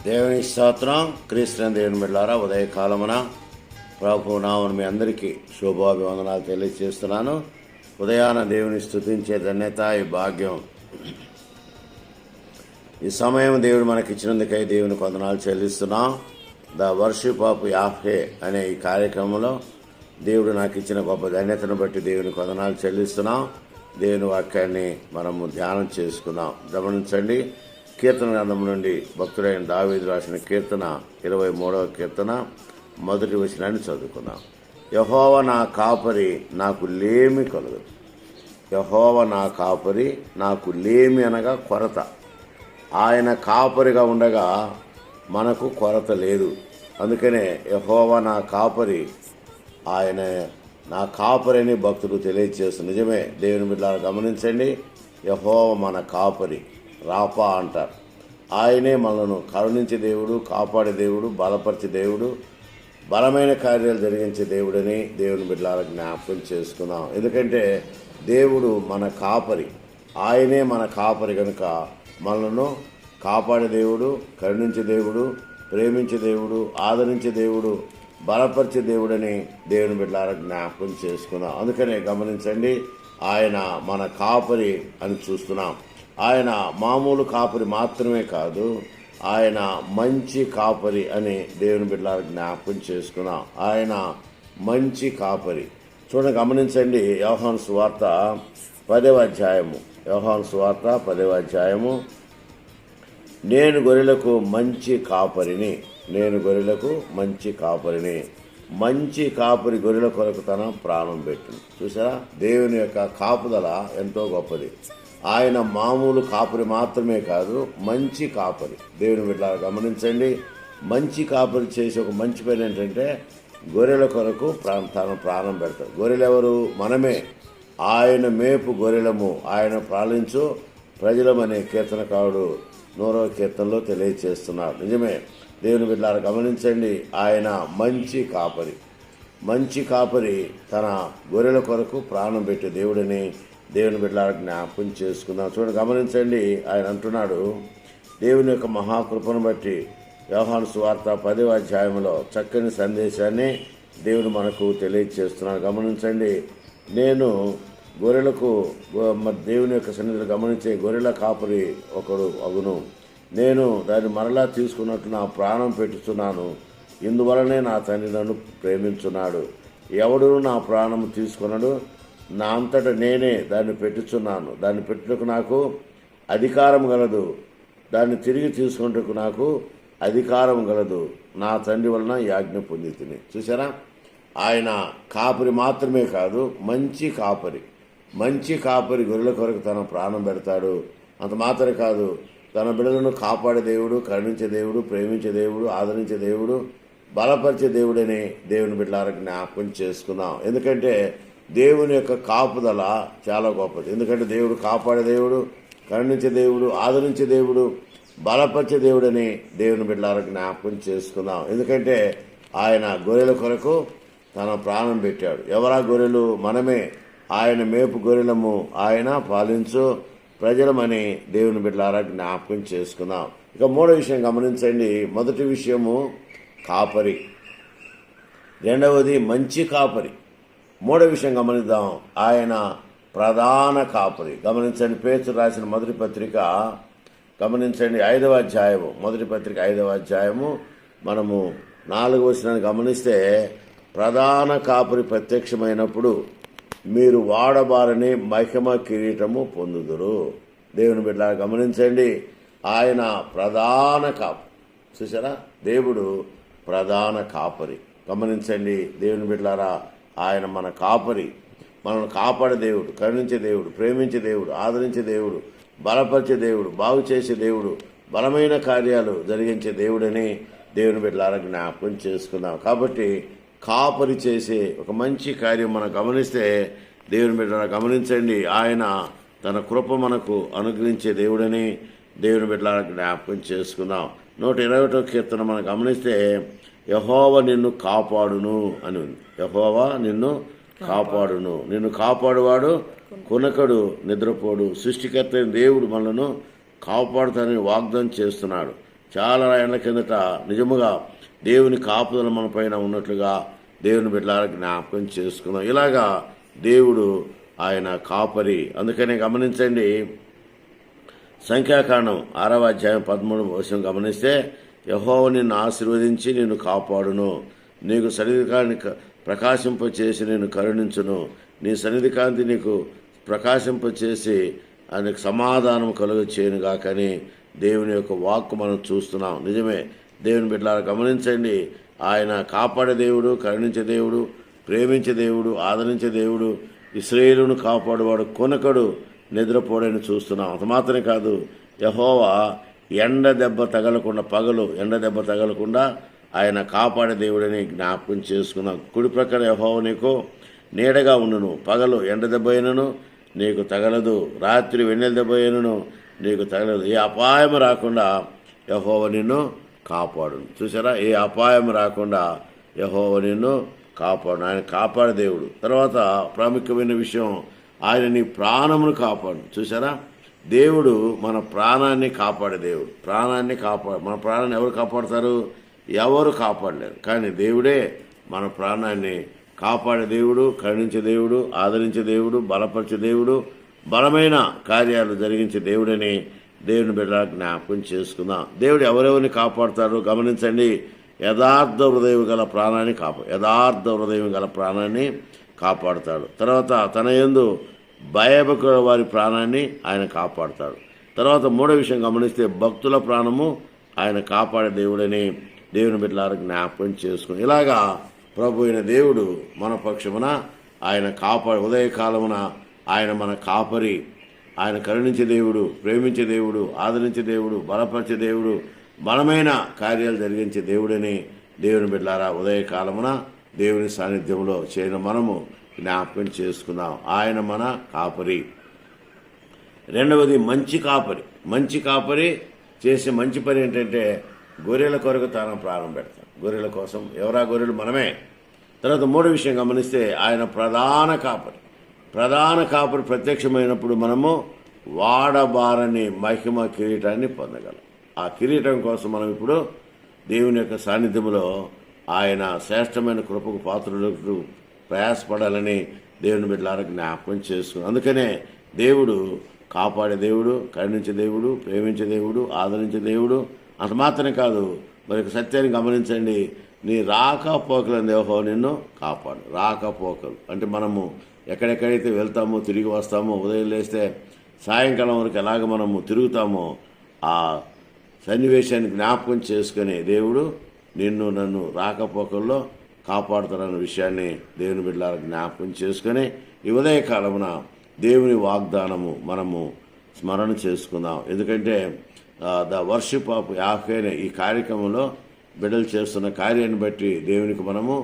దేవుని స్తోత్రం. క్రీస్తు దేవుని బిడ్డలారా, ఉదయకాలమున ప్రభు నామమున మీ అందరికీ శుభాభివందనాలు తెలియజేస్తున్నాను. ఉదయాన దేవుని స్తుతించే ధన్యత, ఈ భాగ్యం, ఈ సమయం దేవుడు మనకిచ్చినందుకై దేవుని వందనాలు చెల్లిస్తున్నాం. ద వర్షిప్ ఆఫ్ యాహ్వే అనే ఈ కార్యక్రమంలో దేవుడు నాకు ఇచ్చిన గొప్ప ధన్యతను బట్టి దేవునికి వందనాలు చెల్లిస్తున్నాం. దేవుని వాక్యాన్ని మనము ధ్యానం చేసుకున్నాం. గమనించండి, కీర్తన గ్రంథం నుండి భక్తుడైన దావీదు రాసిన కీర్తన 23వ కీర్తన మొదటి వచనాన్ని చదువుకున్నాం. యెహోవా నా కాపరి, నాకు లేమి కలుగదు. యెహోవా నా కాపరి, నాకు లేమి అనగా కొరత. ఆయన కాపరిగా ఉండగా మనకు కొరత లేదు. అందుకనే యెహోవా నా కాపరి, ఆయన నా కాపరి అని భక్తుడు తెలియజేస్తుంది. నిజమే దేవుని బిడ్డలారా, గమనించండి, యెహోవా మన కాపరి, రాపా అంటారు. ఆయనే మనను కరుణించే దేవుడు, కాపాడే దేవుడు, బలపరిచే దేవుడు, బలమైన కార్యాలు జరిగించే దేవుడని దేవుని బిడ్డలారా జ్ఞాపకం చేసుకుందాం. ఎందుకంటే దేవుడు మన కాపరి, ఆయనే మన కాపరి కనుక మనలను కాపాడే దేవుడు, కరుణించే దేవుడు, ప్రేమించే దేవుడు, ఆదరించే దేవుడు, బలపరిచే దేవుడని దేవుని బిడ్డలారా జ్ఞాపకం చేసుకుందాం. అందుకనే గమనించండి, ఆయన మన కాపరి అని చూస్తున్నాం. ఆయన మామూలు కాపరి మాత్రమే కాదు, ఆయన మంచి కాపరి అని దేవుని బిడ్డలారా జ్ఞాపకం చేసుకున్నాం. ఆయన మంచి కాపరి. చూడండి, గమనించండి, యోహాను సువార్త 10వ అధ్యాయము. యోహాను సువార్త 10వ అధ్యాయము. నేను గొర్రెలకు మంచి కాపరిని, నేను గొర్రెలకు మంచి కాపరిని. మంచి కాపరి గొర్రెల కొరకు తన ప్రాణం పెట్టింది. చూసారా, దేవుని యొక్క కాపుదల ఎంతో గొప్పది. ఆయన మామూలు కాపరి మాత్రమే కాదు, మంచి కాపరి. దేవుని బిడ్డలారా గమనించండి, మంచి కాపరి చేసే ఒక మంచి పని ఏంటంటే గొర్రెల కొరకు తన ప్రాణం పెడతాడు. గొర్రెలు ఎవరు? మనమే. ఆయన మేపు గొర్రెలము, ఆయన పాలించు ప్రజలమనే కీర్తనకారుడు 100వ కీర్తనలో తెలియజేస్తున్నారు. నిజమే దేవుని బిడ్డలారా గమనించండి, ఆయన మంచి కాపరి. మంచి కాపరి తన గొర్రెల కొరకు ప్రాణం పెట్టే దేవుడని దేవుని బిడ్డలారా జ్ఞాపకం చేసుకుందాం. చూడండి, గమనించండి, ఆయన అంటున్నాడు, దేవుని యొక్క మహాకృపను బట్టి యోహాను సువార్త 10వ అధ్యాయంలో చక్కని సందేశాన్ని దేవుడు మనకు తెలియజేస్తున్నాడు. గమనించండి, నేను గొర్రెలకు దేవుని యొక్క సన్నిధిలో గమనించే గొర్రెల కాపరి ఒకడు అగును. నేను దాన్ని మరలా తీసుకున్నట్టు నా ప్రాణం పెట్టుతున్నాను. ఇందువలనే నా తండ్రి నన్ను ప్రేమించున్నాడు. ఎవడు నా ప్రాణం తీసుకున్నాడు? నా అంతటా నేనే దాన్ని పెట్టుచున్నాను. దాన్ని పెట్టుటకు నాకు అధికారం గలదు, దాన్ని తిరిగి తీసుకుంటకు నాకు అధికారం గలదు. నా తండ్రి వలన యాజ్ఞ పొంది తిని. చూసారా, ఆయన కాపరి మాత్రమే కాదు, మంచి కాపరి. మంచి కాపరి గొర్రెల కొరకు తన ప్రాణం పెడతాడు. అంత మాత్రమే కాదు, తన బిడ్డలను కాపాడే దేవుడు, కరుణించే దేవుడు, ప్రేమించే దేవుడు, ఆదరించే దేవుడు, బలపరిచే దేవుడని దేవుని బిడ్డలారా జ్ఞాపకం చేసుకుందాం. ఎందుకంటే దేవుని యొక్క కాపుదల చాలా గొప్పది. ఎందుకంటే దేవుడు కాపాడే దేవుడు, కరుణించే దేవుడు, ఆదరించే దేవుడు, బలపరిచే దేవుడని దేవుని బిడ్డలారా జ్ఞాపకం చేసుకుందాం. ఎందుకంటే ఆయన గొర్రెల కొరకు తన ప్రాణం పెట్టాడు. ఎవరా గొర్రెలు? మనమే. ఆయన మేపు గొర్రెలము, ఆయన పాలించు ప్రజలమని దేవుని బిడ్డలారా జ్ఞాపకం చేసుకుందాం. ఇక మూడో విషయం గమనించండి. మొదటి విషయము కాపరి, రెండవది మంచి కాపరి. మూడో విషయం గమనిద్దాం, ఆయన ప్రధాన కాపరి. గమనించండి, పేతురు రాసిన మొదటి పత్రిక గమనించండి, 5వ అధ్యాయము. మొదటి పత్రిక 5వ అధ్యాయము మనము 4వ వచనాన్ని గమనిస్తే, ప్రధాన కాపరి ప్రత్యక్షమైనప్పుడు మీరు వాడబారని మహిమ కిరీటము పొందుదురు. దేవుని బిడ్డలారా గమనించండి, ఆయన ప్రధాన కాపరి. చూసారా, దేవుడు ప్రధాన కాపరి. గమనించండి దేవుని బిడ్డలారా, ఆయన మన కాపరి, మనల్ని కాపాడే దేవుడు, కరుణించే దేవుడు, ప్రేమించే దేవుడు, ఆదరించే దేవుడు, బలపరిచే దేవుడు, బాగు చేసే దేవుడు, బలమైన కార్యాలు జరిగించే దేవుడని దేవుని బిడ్డలారా జ్ఞాపకం చేసుకుందాం. కాబట్టి కాపరి చేసే ఒక మంచి కార్యం మనం గమనిస్తే, దేవుని బిడ్డలారా గమనించండి, ఆయన తన కృప మనకు అనుగ్రహించే దేవుడని దేవుని బిడ్డలారా జ్ఞాపకం చేసుకుందాం. 121వ కీర్తన మనం గమనిస్తే, యెహోవా నిన్ను కాపాడును అని ఉంది. యెహోవా నిన్ను కాపాడును. నిన్ను కాపాడువాడు కొనకడు, నిద్రపోడు. సృష్టికర్త దేవుడు మనలను కాపాడుతానని వాగ్దానం చేస్తున్నాడు. చాలా ఏళ్ల కిందట నిజముగా దేవుని కాపుదల మన పైన ఉన్నట్లుగా దేవుని బిడ్డలారా జ్ఞాపకం చేసుకున్నాం. ఇలాగా దేవుడు ఆయన కాపరి. అందుకనే గమనించండి, సంఖ్యాకాండం 6వ అధ్యాయం 13వ వచనం గమనిస్తే, యెహోవా నిన్ను ఆశీర్వదించి నిన్ను కాపాడును, నీకు సన్నిధికాన్ని ప్రకాశింపచేసి నేను కరుణించును, నీ సన్నిధికాంతి నీకు ప్రకాశింపచేసి ఆయనకు సమాధానం కలుగ చేయనుగా. కానీ దేవుని యొక్క వాక్కు మనం చూస్తున్నాం. నిజమే, దేవుని బిడ్డలారా గమనించండి, ఆయన కాపాడే దేవుడు, కరుణించే దేవుడు, ప్రేమించే దేవుడు, ఆదరించే దేవుడు, ఇశ్రాయేలును కాపాడువాడు, కొనకడు నిద్రపోడని చూస్తున్నాం. అంత మాత్రమే కాదు, యెహోవా ఎండ దెబ్బ తగలకుండా, పగలు ఎండ దెబ్బ తగలకుండా ఆయన కాపాడే దేవుడని జ్ఞాపకం చేసుకున్నాం. కుడి ప్రక్కన యెహోవా నీకు నీడగా ఉండును, పగలు ఎండ దెబ్బ అయినను నీకు తగలదు, రాత్రి వెన్నెల దెబ్బ అయినను నీకు తగలదు, ఏ అపాయం రాకుండా యెహోవా నిన్ను కాపాడును. చూసారా, ఏ అపాయం రాకుండా యెహోవా నిన్ను కాపాడు. ఆయన కాపాడే దేవుడు. తర్వాత ప్రాముఖ్యమైన విషయం, ఆయన నీ ప్రాణమును కాపాడు. చూసారా, దేవుడు మన ప్రాణాన్ని కాపాడే దేవుడు. మన ప్రాణాన్ని ఎవరు కాపాడుతారు? ఎవరు కాపాడలేరు. కానీ దేవుడే మన ప్రాణాన్ని కాపాడే దేవుడు, కరుణించే దేవుడు, ఆదరించే దేవుడు, బలపరిచే దేవుడు, బలమైన కార్యాలు జరిగించే దేవుడని దేవుని బిడ్డ జ్ఞాపకం చేసుకుందాం. దేవుడు ఎవరెవరిని కాపాడుతాడో గమనించండి. యథార్థ హృదయం గల ప్రాణాన్ని కాపాడుతాడు. తర్వాత తన యందు భయభక్తుల వారి ప్రాణాన్ని ఆయన కాపాడుతాడు. తర్వాత మూడో విషయం గమనిస్తే, భక్తుల ప్రాణము ఆయన కాపాడే దేవుడని దేవుని బిడ్డలారా జ్ఞాపకం చేసుకుని, ఇలాగా ప్రభు అయిన దేవుడు మన పక్షమున ఆయన ఉదయకాలమున ఆయన మన కాపరి. ఆయన కరుణించే దేవుడు, ప్రేమించే దేవుడు, ఆదరించే దేవుడు, బలపరిచే దేవుడు, బలమైన కార్యాలు జరిగించే దేవుడని దేవుని బిడ్డలారా ఉదయకాలమున దేవుని సాన్నిధ్యంలో చేయడం మనము జ్ఞాపకం చేసుకుందాం. ఆయన మన కాపరి. రెండవది మంచి కాపరి చేసే మంచి పని ఏంటంటే, గొర్రెల కొరకు తాను ప్రాణం పెడతాం. గొర్రెల కోసం. ఎవరా గొర్రెలు? మనమే. తర్వాత మూడో విషయం గమనిస్తే, ఆయన ప్రధాన కాపరి ప్రత్యక్షమైనప్పుడు మనము వాడబారని మహిమ కిరీటాన్ని పొందగలం. ఆ కిరీటం కోసం మనం ఇప్పుడు దేవుని యొక్క సాన్నిధ్యంలో ఆయన శ్రేష్టమైన కృపకు పాత్రులకు ప్రయాసపడాలని దేవుని బిడ్డలారా జ్ఞాపకం చేసుకుని, అందుకనే దేవుడు కాపాడే దేవుడు, కరుణించే దేవుడు, ప్రేమించే దేవుడు, ఆదరించే దేవుడు. అంత మాత్రమే కాదు, మరి సత్యాన్ని గమనించండి, నీ రాకపోకలను యెహోవా నిన్ను కాపాడు. రాకపోకలు అంటే మనము ఎక్కడెక్కడైతే వెళ్తామో, తిరిగి వస్తామో, ఉదయం లేస్తే సాయంకాలం వరకు ఎలాగ మనము తిరుగుతామో, ఆ సన్నివేశాన్ని జ్ఞాపకం చేసుకుని దేవుడు నన్ను రాకపోకల్లో కాపాడుతారన్న విషయాన్ని దేవుని బిడ్డలారా జ్ఞాపకం చేసుకుని, ఈ ఉదయకాలమున దేవుని వాగ్దానము మనము స్మరణ చేసుకుందాం. ఎందుకంటే ద వర్షిప్ ఆఫ్ యాహ్వే అనే ఈ కార్యక్రమంలో బిడ్డలు చేస్తున్న కార్యాన్ని బట్టి దేవునికి మనము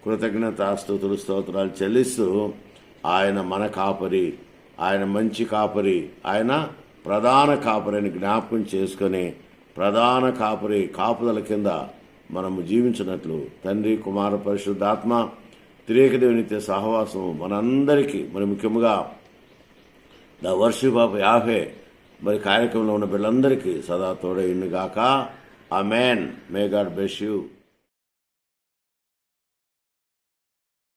కృతజ్ఞతాస్తుతులు స్తోత్రాలు చెల్లిస్తూ, ఆయన మన కాపరి, ఆయన మంచి కాపరి, ఆయన ప్రధాన కాపరి అని జ్ఞాపకం చేసుకొని, ప్రధాన కాపుదల కింద మనము జీవించినట్లు తండ్రి, కుమార, పరిశుద్ధాత్మ త్రియేక దేవుని నిత్య సహవాసం మనందరికీ, మరి ముఖ్యంగా ద వర్షిప్ ఆఫ్ యాహ్వే మరి కార్యక్రమంలో ఉన్న బిడ్డలందరికీ సదా తోడైండుగాక. Amen. May God bless you.